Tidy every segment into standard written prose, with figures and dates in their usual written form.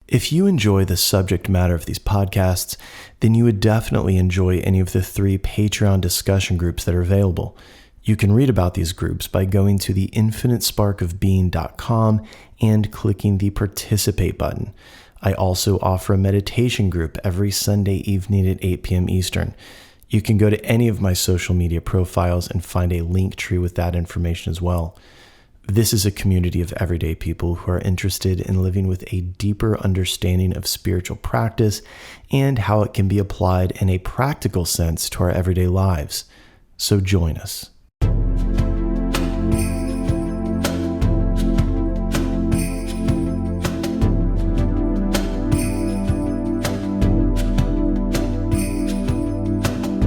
If you enjoy the subject matter of these podcasts, then you would definitely enjoy any of the 3 Patreon discussion groups that are available. You can read about these groups by going to theinfinitesparkofbeing.com and clicking the participate button. I also offer a meditation group every Sunday evening at 8 p.m. Eastern. You can go to any of my social media profiles and find a link tree with that information as well. This is a community of everyday people who are interested in living with a deeper understanding of spiritual practice and how it can be applied in a practical sense to our everyday lives. So join us.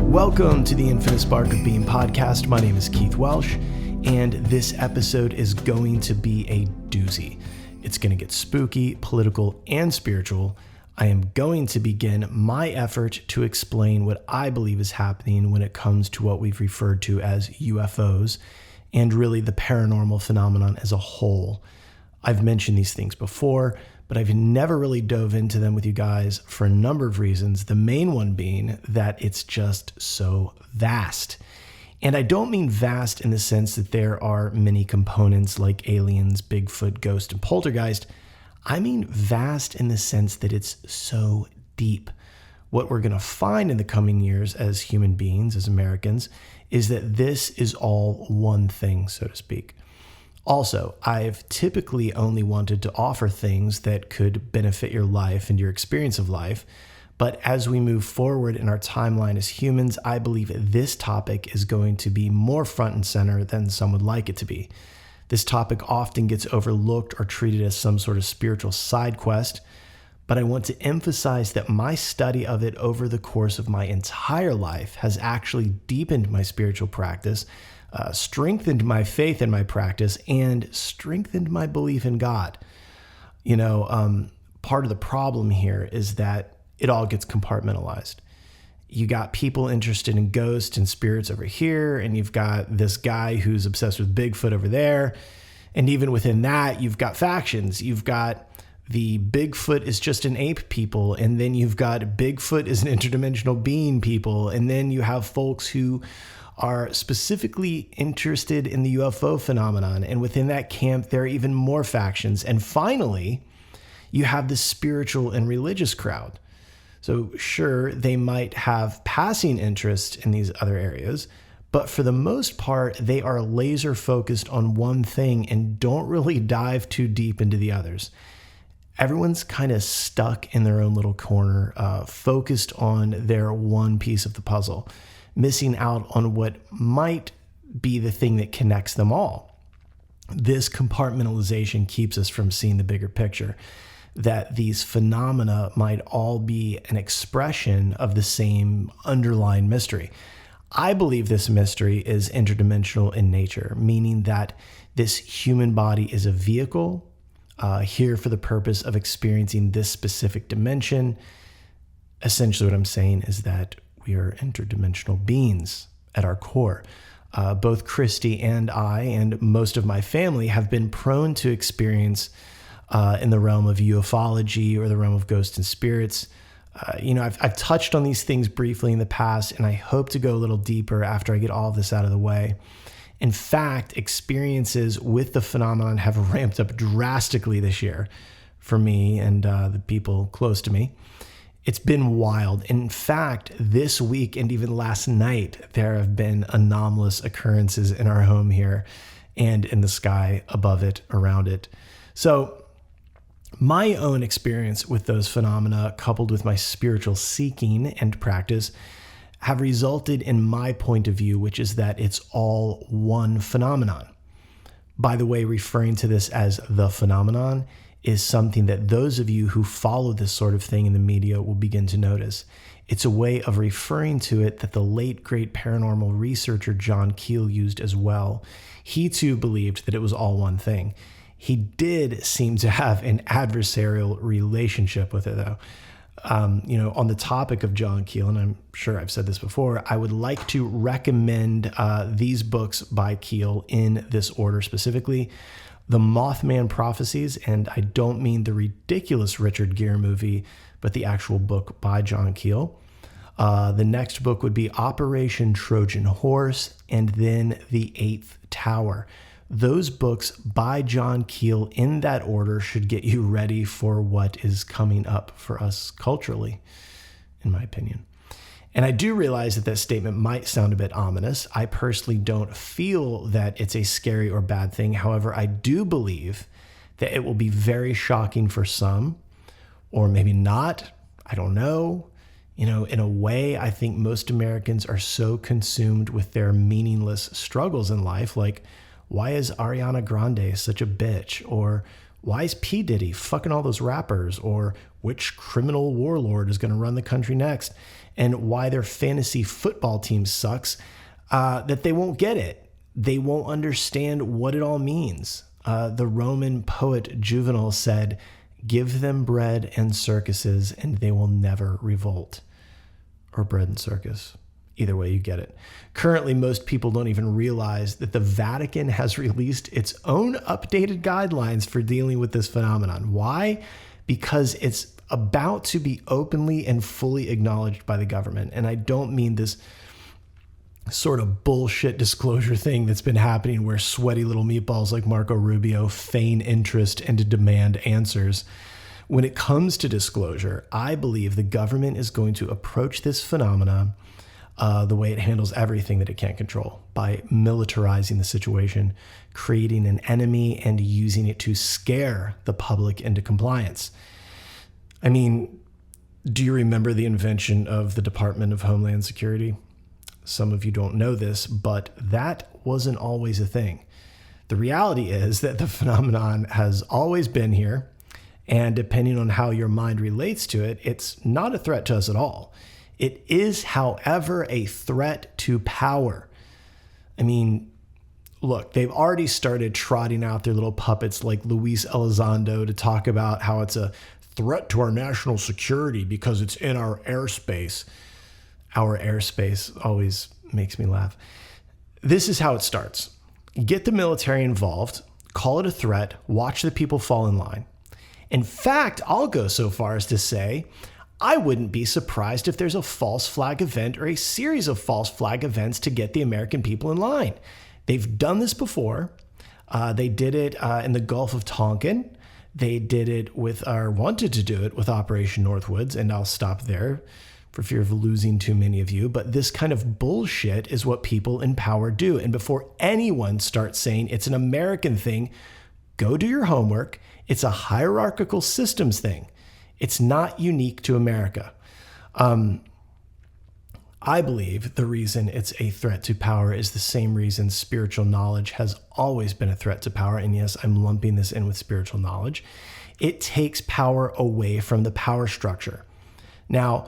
Welcome to the Infinite Spark of Being podcast. My name is Keith Welsh, and this episode is going to be a doozy. It's going to get spooky, political, and spiritual. I am going to begin my effort to explain what I believe is happening when it comes to what we've referred to as UFOs and really the paranormal phenomenon as a whole. I've mentioned these things before, but I've never really dove into them with you guys for a number of reasons. The main one being that it's just so vast. And I don't mean vast in the sense that there are many components like aliens, Bigfoot, ghost, and poltergeist. I mean vast in the sense that it's so deep. What we're going to find in the coming years as human beings, as Americans, is that this is all one thing, so to speak. Also, I've typically only wanted to offer things that could benefit your life and your experience of life. But as we move forward in our timeline as humans, I believe this topic is going to be more front and center than some would like it to be. This topic often gets overlooked or treated as some sort of spiritual side quest, but I want to emphasize that my study of it over the course of my entire life has actually deepened my spiritual practice, strengthened my faith in my practice, and strengthened my belief in God. Part of the problem here is that it all gets compartmentalized. You got people interested in ghosts and spirits over here, and you've got this guy who's obsessed with Bigfoot over there. And even within that, you've got factions. You've got the Bigfoot is just an ape people, and then you've got Bigfoot is an interdimensional being people, and then you have folks who are specifically interested in the UFO phenomenon. And within that camp, there are even more factions. And finally, you have the spiritual and religious crowd. So sure, they might have passing interest in these other areas, but for the most part, they are laser focused on one thing and don't really dive too deep into the others. Everyone's kind of stuck in their own little corner, focused on their one piece of the puzzle, missing out on what might be the thing that connects them all. This compartmentalization keeps us from seeing the bigger picture, that these phenomena might all be an expression of the same underlying mystery. I believe this mystery is interdimensional in nature, meaning that this human body is a vehicle here for the purpose of experiencing this specific dimension. Essentially, what I'm saying is that we are interdimensional beings at our core. Both Christy and I, and most of my family, have been prone to experience in the realm of ufology or the realm of ghosts and spirits. I've touched on these things briefly in the past, and I hope to go a little deeper after I get all of this out of the way. In fact, experiences with the phenomenon have ramped up drastically this year for me and the people close to me. It's been wild. In fact, this week and even last night, there have been anomalous occurrences in our home here and in the sky above it, around it. So my own experience with those phenomena, coupled with my spiritual seeking and practice, have resulted in my point of view, which is that it's all one phenomenon. By the way, referring to this as the phenomenon is something that those of you who follow this sort of thing in the media will begin to notice. It's a way of referring to it that the late, great paranormal researcher John Keel used as well. He too believed that it was all one thing. He did seem to have an adversarial relationship with it, though. On the topic of John Keel, and I'm sure I've said this before, I would like to recommend these books by Keel in this order specifically. The Mothman Prophecies, and I don't mean the ridiculous Richard Gere movie, but the actual book by John Keel. The next book would be Operation Trojan Horse, and then The Eighth Tower. Those books by John Keel in that order should get you ready for what is coming up for us culturally, in my opinion. And I do realize that statement might sound a bit ominous. I personally don't feel that it's a scary or bad thing. However, I do believe that it will be very shocking for some, or maybe not. I don't know. You know, in a way, I think most Americans are so consumed with their meaningless struggles in life, like, why is Ariana Grande such a bitch? Or why is P. Diddy fucking all those rappers? Or which criminal warlord is going to run the country next? And why their fantasy football team sucks, that they won't get it. They won't understand what it all means. The Roman poet Juvenal said, "Give them bread and circuses and they will never revolt." Or bread and circus. Either way, you get it. Currently, most people don't even realize that the Vatican has released its own updated guidelines for dealing with this phenomenon. Why? Because it's about to be openly and fully acknowledged by the government. And I don't mean this sort of bullshit disclosure thing that's been happening where sweaty little meatballs like Marco Rubio feign interest and demand answers. When it comes to disclosure, I believe the government is going to approach this phenomena the way it handles everything that it can't control, by militarizing the situation, creating an enemy, and using it to scare the public into compliance. I mean, do you remember the invention of the Department of Homeland Security? Some of you don't know this, but that wasn't always a thing. The reality is that the phenomenon has always been here, and depending on how your mind relates to it, it's not a threat to us at all. It is, however, a threat to power. I mean, look, they've already started trotting out their little puppets like Luis Elizondo to talk about how it's a threat to our national security because it's in our airspace. Our airspace always makes me laugh. This is how it starts. Get the military involved, call it a threat, watch the people fall in line. In fact, I'll go so far as to say, I wouldn't be surprised if there's a false flag event or a series of false flag events to get the American people in line. They've done this before. They did it in the Gulf of Tonkin. They did it with, or wanted to do it with Operation Northwoods, and I'll stop there for fear of losing too many of you. But this kind of bullshit is what people in power do. And before anyone starts saying it's an American thing, go do your homework. It's a hierarchical systems thing. It's not unique to America. I believe the reason it's a threat to power is the same reason spiritual knowledge has always been a threat to power. And yes, I'm lumping this in with spiritual knowledge. It takes power away from the power structure. Now,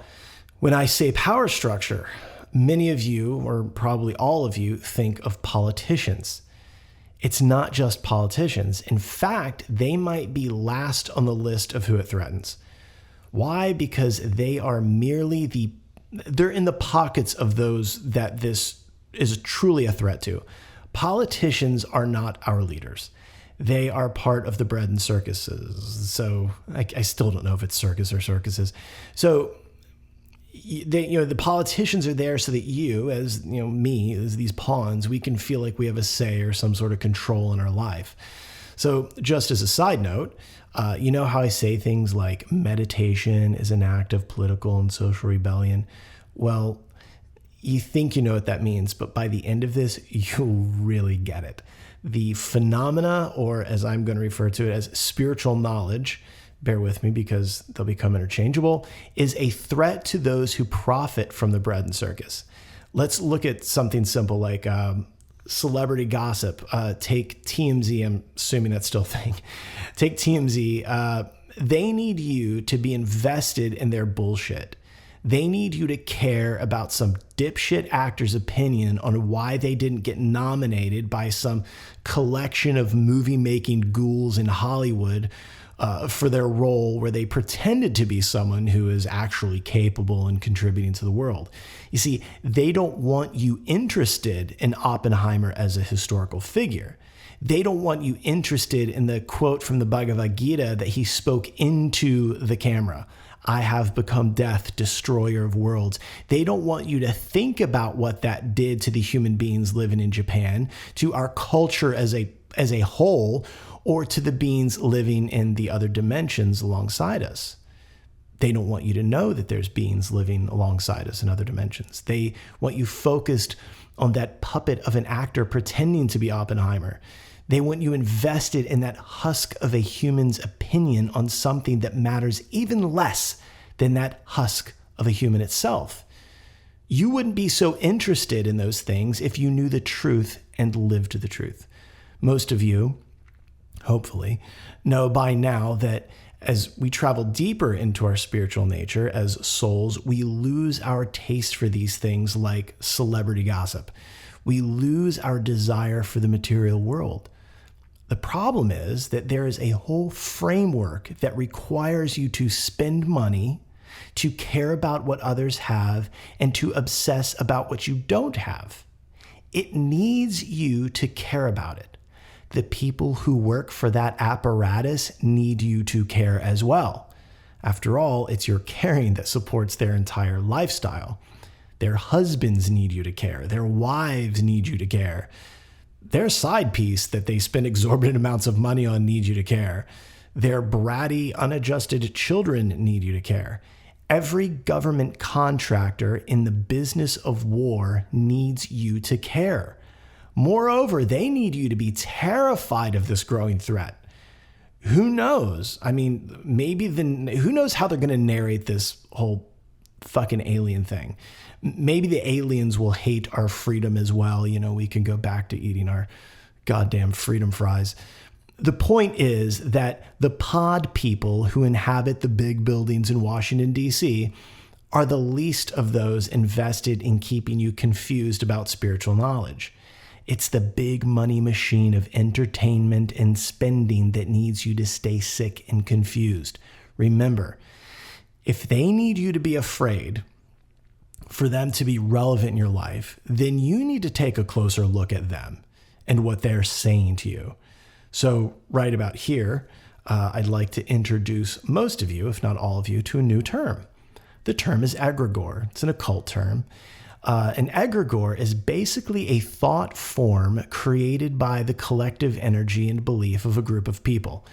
when I say power structure, many of you, or probably all of you, think of politicians. It's not just politicians. In fact, they might be last on the list of who it threatens. Why? Because they are merely they're in the pockets of those that this is truly a threat to. Politicians are not our leaders. They are part of the bread and circuses. So I still don't know if it's circus or circuses. So the politicians are there so that you, as me, as these pawns, we can feel like we have a say or some sort of control in our life. So just as a side note, you know how I say things like meditation is an act of political and social rebellion? Well, you think you know what that means, but by the end of this, you'll really get it. The phenomena, or as I'm going to refer to it as spiritual knowledge, bear with me because they'll become interchangeable, is a threat to those who profit from the bread and circus. Let's look at something simple like celebrity gossip. Take TMZ. I'm assuming that's still a thing. Take TMZ. They need you to be invested in their bullshit. They need you to care about some dipshit actor's opinion on why they didn't get nominated by some collection of movie-making ghouls in Hollywood for their role where they pretended to be someone who is actually capable and contributing to the world. You see, they don't want you interested in Oppenheimer as a historical figure. They don't want you interested in the quote from the Bhagavad Gita that he spoke into the camera. I have become death, destroyer of worlds. They don't want you to think about what that did to the human beings living in Japan, to our culture as a whole, or to the beings living in the other dimensions alongside us. They don't want you to know that there's beings living alongside us in other dimensions. They want you focused on that puppet of an actor pretending to be Oppenheimer. They want you invested in that husk of a human's opinion on something that matters even less than that husk of a human itself. You wouldn't be so interested in those things if you knew the truth and lived the truth. Most of you, hopefully, know by now that as we travel deeper into our spiritual nature as souls, we lose our taste for these things like celebrity gossip. We lose our desire for the material world. The problem is that there is a whole framework that requires you to spend money, to care about what others have, and to obsess about what you don't have. It needs you to care about it. The people who work for that apparatus need you to care as well. After all, it's your caring that supports their entire lifestyle. Their husbands need you to care. Their wives need you to care. Their side piece that they spend exorbitant amounts of money on need you to care. Their bratty, unadjusted children need you to care. Every government contractor in the business of war needs you to care. Moreover, they need you to be terrified of this growing threat. Who knows? I mean, who knows how they're going to narrate this whole fucking alien thing? Maybe the aliens will hate our freedom as well. You know, we can go back to eating our goddamn freedom fries. The point is that the pod people who inhabit the big buildings in Washington, D.C. are the least of those invested in keeping you confused about spiritual knowledge. It's the big money machine of entertainment and spending that needs you to stay sick and confused. Remember, if they need you to be afraid for them to be relevant in your life, then you need to take a closer look at them and what they're saying to you. So right about here, I'd like to introduce most of you, if not all of you, to a new term. The term is egregore. It's an occult term. An egregore is basically a thought form created by the collective energy and belief of a group of people.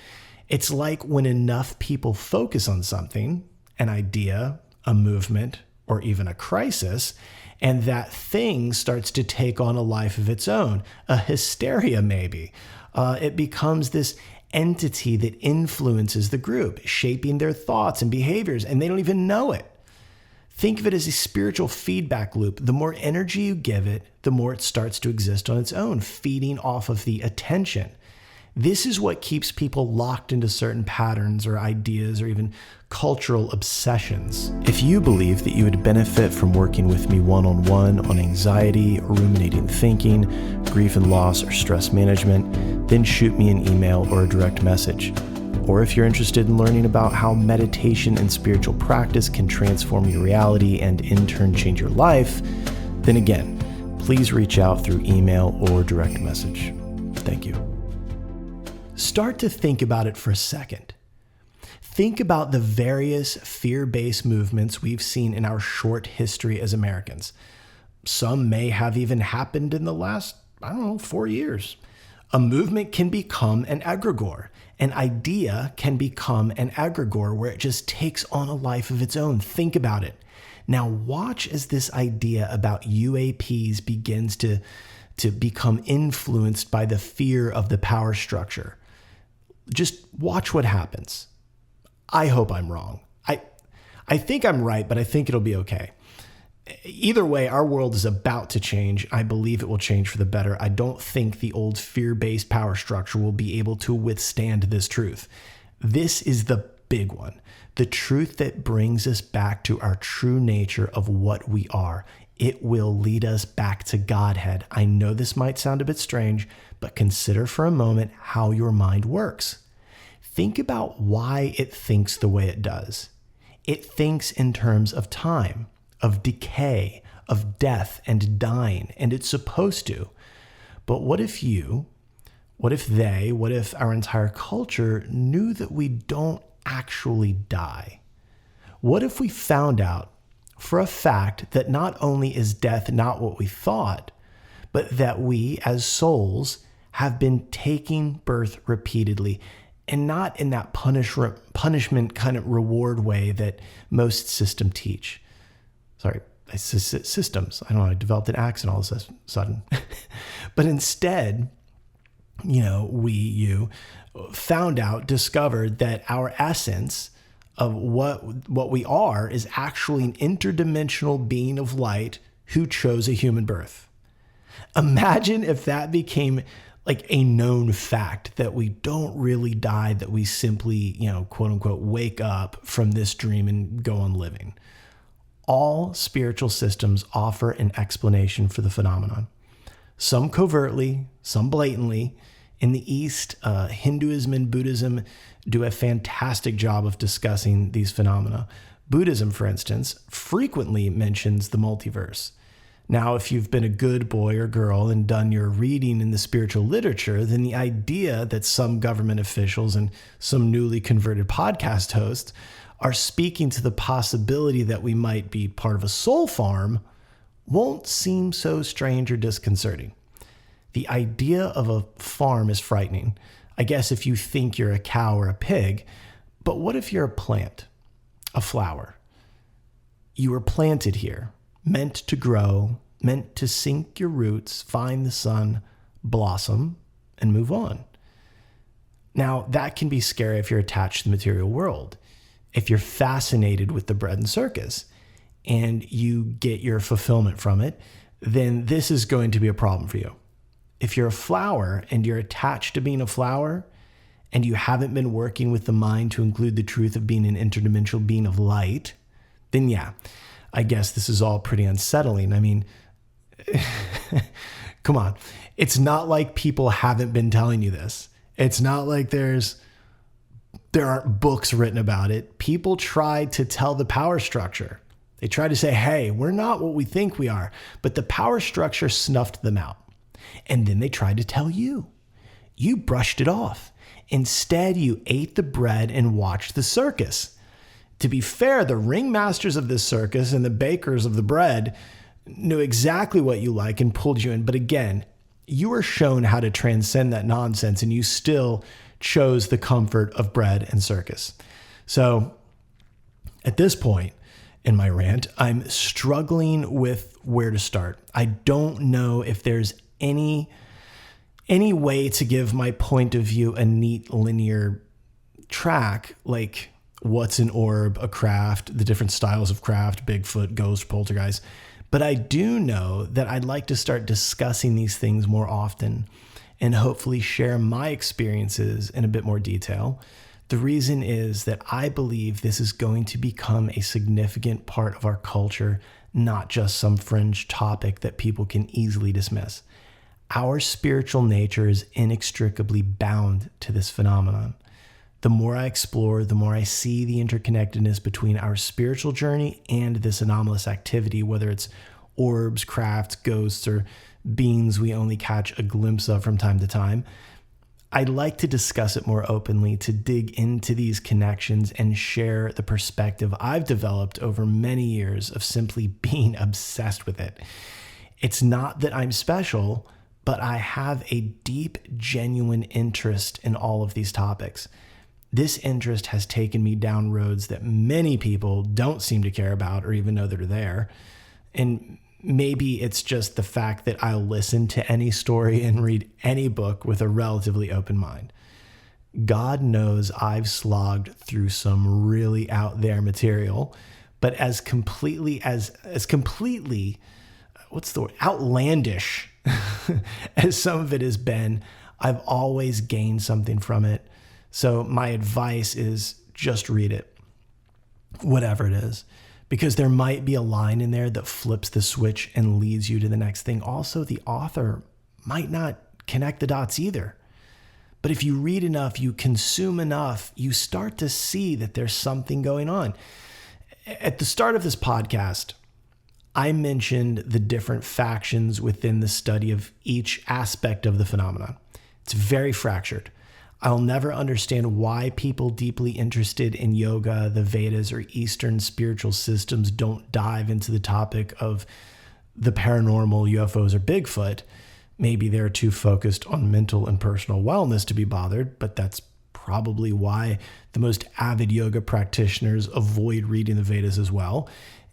It's like when enough people focus on something, an idea, a movement, or even a crisis, and that thing starts to take on a life of its own, a hysteria maybe. It becomes this entity that influences the group, shaping their thoughts and behaviors, and they don't even know it. Think of it as a spiritual feedback loop. The more energy you give it, the more it starts to exist on its own, feeding off of the attention. This is what keeps people locked into certain patterns or ideas or even cultural obsessions. If you believe that you would benefit from working with me one-on-one on anxiety, ruminating thinking, grief and loss, or stress management, then shoot me an email or a direct message. Or if you're interested in learning about how meditation and spiritual practice can transform your reality and in turn change your life, then again, please reach out through email or direct message. Thank you. Start to think about it for a second. Think about the various fear-based movements we've seen in our short history as Americans. Some may have even happened in the last, 4 years. A movement can become an egregore. An idea can become an egregore where it just takes on a life of its own. Think about it. Now watch as this idea about UAPs begins to become influenced by the fear of the power structure. Just watch what happens. I hope I'm wrong. I think I'm right, but I think it'll be okay. Either way, our world is about to change. I believe it will change for the better. I don't think the old fear-based power structure will be able to withstand this truth. This is the big one. The truth that brings us back to our true nature of what we are. It will lead us back to Godhead. I know this might sound a bit strange, but consider for a moment how your mind works. Think about why it thinks the way it does. It thinks in terms of time, of decay, of death and dying, and it's supposed to. But what if you What if our entire culture knew that we don't actually die? What if we found out for a fact that not only is death not what we thought, but that we as souls have been taking birth repeatedly, and not in that punishment kind of reward way that most systems teach. Systems. I don't know, I developed an accent all of a sudden. But instead, you discovered that our essence of what we are is actually an interdimensional being of light who chose a human birth. Imagine if that became like a known fact, that we don't really die, that we simply, quote unquote, wake up from this dream and go on living. All spiritual systems offer an explanation for the phenomenon. Some covertly, some blatantly. In the East, Hinduism and Buddhism do a fantastic job of discussing these phenomena. Buddhism, for instance, frequently mentions the multiverse. Now, if you've been a good boy or girl and done your reading in the spiritual literature, then the idea that some government officials and some newly converted podcast hosts are speaking to the possibility that we might be part of a soul farm won't seem so strange or disconcerting. The idea of a farm is frightening, I guess, if you think you're a cow or a pig. But what if you're a plant, a flower? You were planted here, meant to grow, meant to sink your roots, find the sun, blossom, and move on. Now, that can be scary if you're attached to the material world. If you're fascinated with the bread and circus and you get your fulfillment from it, then this is going to be a problem for you. If you're a flower and you're attached to being a flower and you haven't been working with the mind to include the truth of being an interdimensional being of light, then yeah, I guess this is all pretty unsettling. I mean, come on. It's not like people haven't been telling you this. It's not like there aren't books written about it. People try to tell the power structure. They try to say, hey, we're not what we think we are. But the power structure snuffed them out. And then they tried to tell you. You brushed it off. Instead, you ate the bread and watched the circus. To be fair, the ringmasters of this circus and the bakers of the bread knew exactly what you like and pulled you in. But again, you were shown how to transcend that nonsense, and you still chose the comfort of bread and circus. So at this point in my rant, I'm struggling with where to start. I don't know if there's any way to give my point of view a neat linear track, like what's an orb, a craft, the different styles of craft, Bigfoot, ghost, poltergeist. But I do know that I'd like to start discussing these things more often and hopefully share my experiences in a bit more detail. The reason is that I believe this is going to become a significant part of our culture, not just some fringe topic that people can easily dismiss. Our spiritual nature is inextricably bound to this phenomenon. The more I explore, the more I see the interconnectedness between our spiritual journey and this anomalous activity, whether it's orbs, crafts, ghosts, or beings we only catch a glimpse of from time to time. I'd like to discuss it more openly, to dig into these connections and share the perspective I've developed over many years of simply being obsessed with it. It's not that I'm special, but I have a deep, genuine interest in all of these topics. This interest has taken me down roads that many people don't seem to care about or even know that are there. And maybe it's just the fact that I'll listen to any story and read any book with a relatively open mind. God knows I've slogged through some really out there material, but as completely, what's the word? Outlandish as some of it has been, I've always gained something from it. So my advice is just read it, whatever it is, because there might be a line in there that flips the switch and leads you to the next thing. Also, the author might not connect the dots either. But if you read enough, you consume enough, you start to see that there's something going on. At the start of this podcast, I mentioned the different factions within the study of each aspect of the phenomenon. It's very fractured. I'll never understand why people deeply interested in yoga, the Vedas, or Eastern spiritual systems don't dive into the topic of the paranormal, UFOs, or Bigfoot. Maybe they're too focused on mental and personal wellness to be bothered, but that's probably why the most avid yoga practitioners avoid reading the Vedas as well.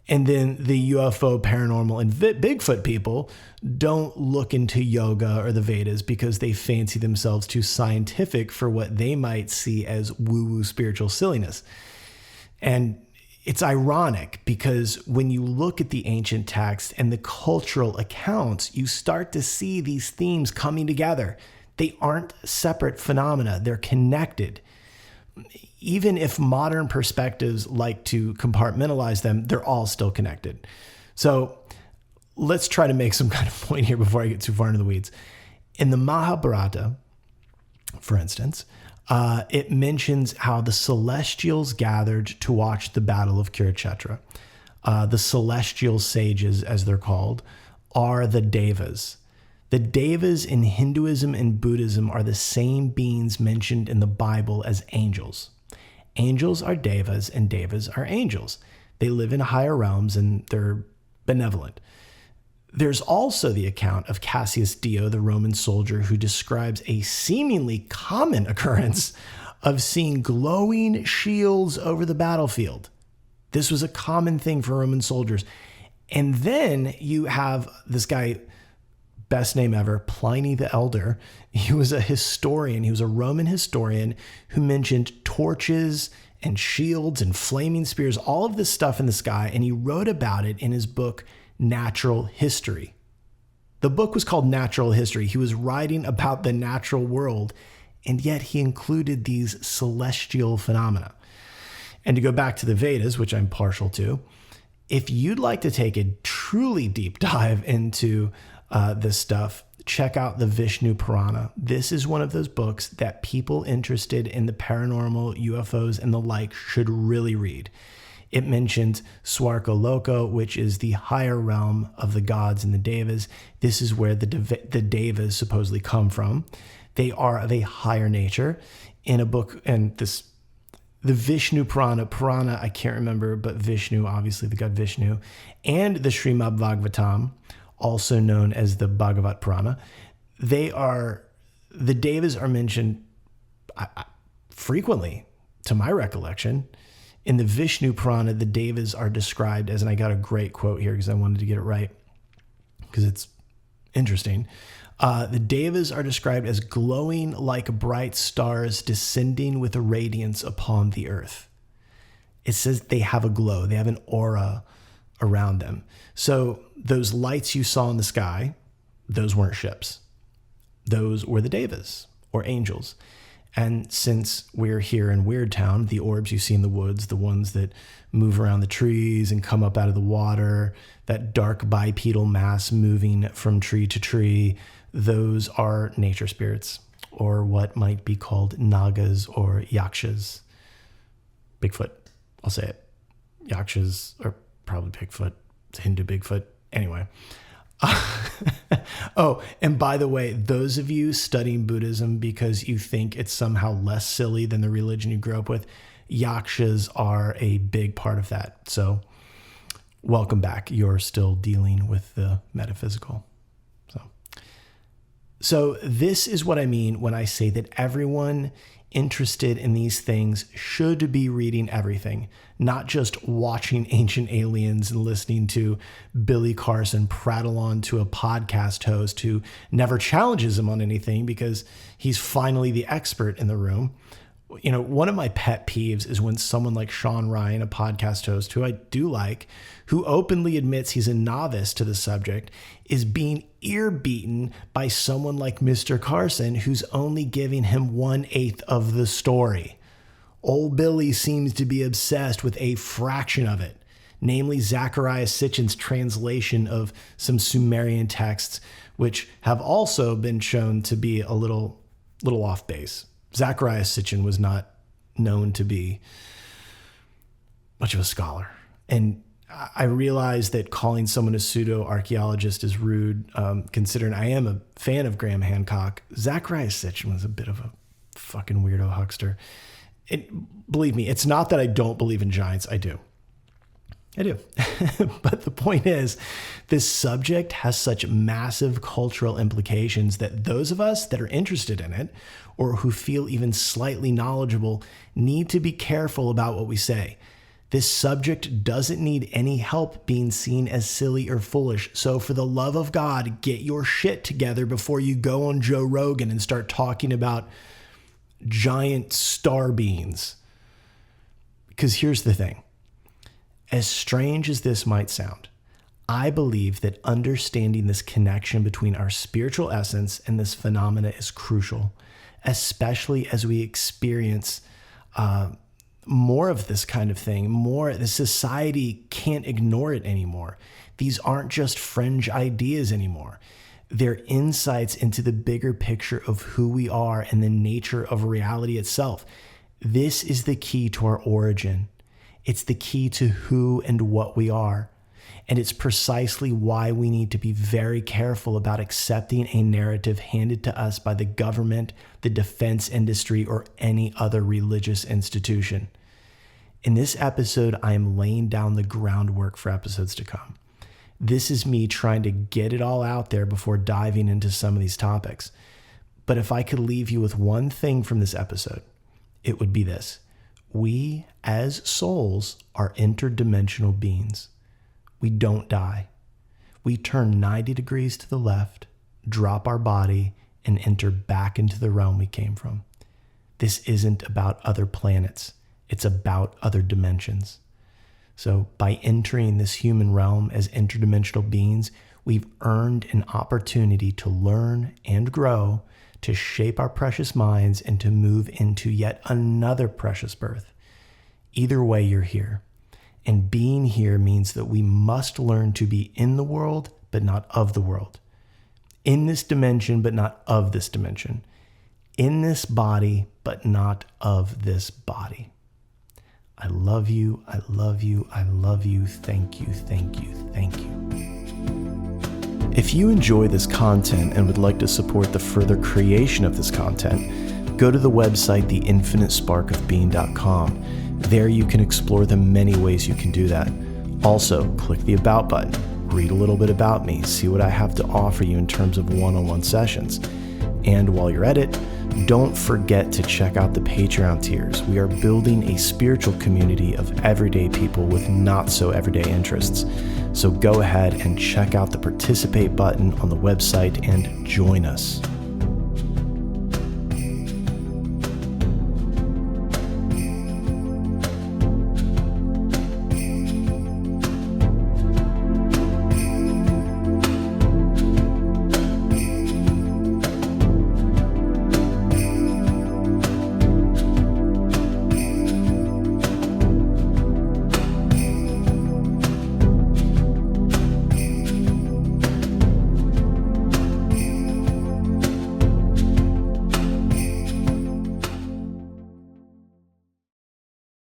And then the UFO, paranormal, and Bigfoot people don't look into yoga or the Vedas because they fancy themselves too scientific for what they might see as woo-woo spiritual silliness. And it's ironic because when you look at the ancient texts and the cultural accounts, you start to see these themes coming together. They aren't separate phenomena. They're connected. Even if modern perspectives like to compartmentalize them, they're all still connected. So let's try to make some kind of point here before I get too far into the weeds. In the Mahabharata, for instance, it mentions how the celestials gathered to watch the Battle of Kurukshetra. The celestial sages, as they're called, are the Devas. The Devas in Hinduism and Buddhism are the same beings mentioned in the Bible as angels. Angels are Devas and Devas are angels. They live in higher realms and they're benevolent. There's also the account of Cassius Dio, the Roman soldier, who describes a seemingly common occurrence of seeing glowing shields over the battlefield. This was a common thing for Roman soldiers. And then you have this guy, best name ever, Pliny the Elder. He was a historian. He was a Roman historian who mentioned torches and shields and flaming spears, all of this stuff in the sky. And he wrote about it in his book, Natural History. The book was called Natural History. He was writing about the natural world, and yet he included these celestial phenomena. And to go back to the Vedas, which I'm partial to, if you'd like to take a truly deep dive into this stuff, check out the Vishnu Purana. This is one of those books that people interested in the paranormal, UFOs, and the like should really read. It mentions Swarga Loka, which is the higher realm of the gods and the devas. This is where the devas supposedly come from. They are of a higher nature. In a book, and the Vishnu Purana, I can't remember, but Vishnu, obviously the god Vishnu, and the Srimad Bhagavatam, also known as the Bhagavat Purana, the devas are mentioned frequently, to my recollection. In the Vishnu Purana, the devas are described as, and I got a great quote here because I wanted to get it right because it's interesting. The devas are described as glowing like bright stars descending with a radiance upon the earth. It says they have a glow. They have an aura around them. So those lights you saw in the sky, those weren't ships. Those were the devas or angels. And since we're here in Weird Town, the orbs you see in the woods, the ones that move around the trees and come up out of the water, that dark bipedal mass moving from tree to tree, those are nature spirits, or what might be called nagas or yakshas. Bigfoot, I'll say it. Yakshas are probably Bigfoot. It's Hindu Bigfoot. Anyway. Oh, and by the way, those of you studying Buddhism because you think it's somehow less silly than the religion you grew up with, yakshas are a big part of that. So welcome back. You're still dealing with the metaphysical. So this is what I mean when I say that everyone interested in these things should be reading everything, not just watching Ancient Aliens and listening to Billy Carson prattle on to a podcast host who never challenges him on anything because he's finally the expert in the room. You know, one of my pet peeves is when someone like Sean Ryan, a podcast host who I do like, who openly admits he's a novice to the subject, is being ear beaten by someone like Mr. Carson, who's only giving him 1/8 of the story. Old Billy seems to be obsessed with a fraction of it, namely Zecharia Sitchin's translation of some Sumerian texts, which have also been shown to be a little off base. Zecharia Sitchin was not known to be much of a scholar. And I realize that calling someone a pseudo-archaeologist is rude, considering I am a fan of Graham Hancock. Zacharias Sitchin was a bit of a fucking weirdo huckster. Believe me, it's not that I don't believe in giants. I do. But the point is, this subject has such massive cultural implications that those of us that are interested in it, or who feel even slightly knowledgeable, need to be careful about what we say. This subject doesn't need any help being seen as silly or foolish. So for the love of God, get your shit together before you go on Joe Rogan and start talking about giant star beings. Because here's the thing. As strange as this might sound, I believe that understanding this connection between our spiritual essence and this phenomena is crucial, especially as we experience more of this kind of thing. The society can't ignore it anymore. These aren't just fringe ideas anymore. They're insights into the bigger picture of who we are and the nature of reality itself. This is the key to our origin. It's the key to who and what we are. And it's precisely why we need to be very careful about accepting a narrative handed to us by the government, the defense industry, or any other religious institution. In this episode, I am laying down the groundwork for episodes to come. This is me trying to get it all out there before diving into some of these topics. But if I could leave you with one thing from this episode, it would be this. We, as souls, are interdimensional beings. We don't die. We turn 90 degrees to the left, drop our body, and enter back into the realm we came from. This isn't about other planets. It's about other dimensions. So by entering this human realm as interdimensional beings, we've earned an opportunity to learn and grow, to shape our precious minds, and to move into yet another precious birth. Either way, you're here. And being here means that we must learn to be in the world, but not of the world. In this dimension, but not of this dimension. In this body, but not of this body. I love you. I love you. I love you. Thank you. Thank you. Thank you. If you enjoy this content and would like to support the further creation of this content, go to the website theinfinitesparkofbeing.com. There you can explore the many ways you can do that. Also, click the About button, read a little bit about me, see what I have to offer you in terms of one-on-one sessions. And while you're at it, don't forget to check out the Patreon tiers. We are building a spiritual community of everyday people with not so everyday interests. So go ahead and check out the participate button on the website and join us.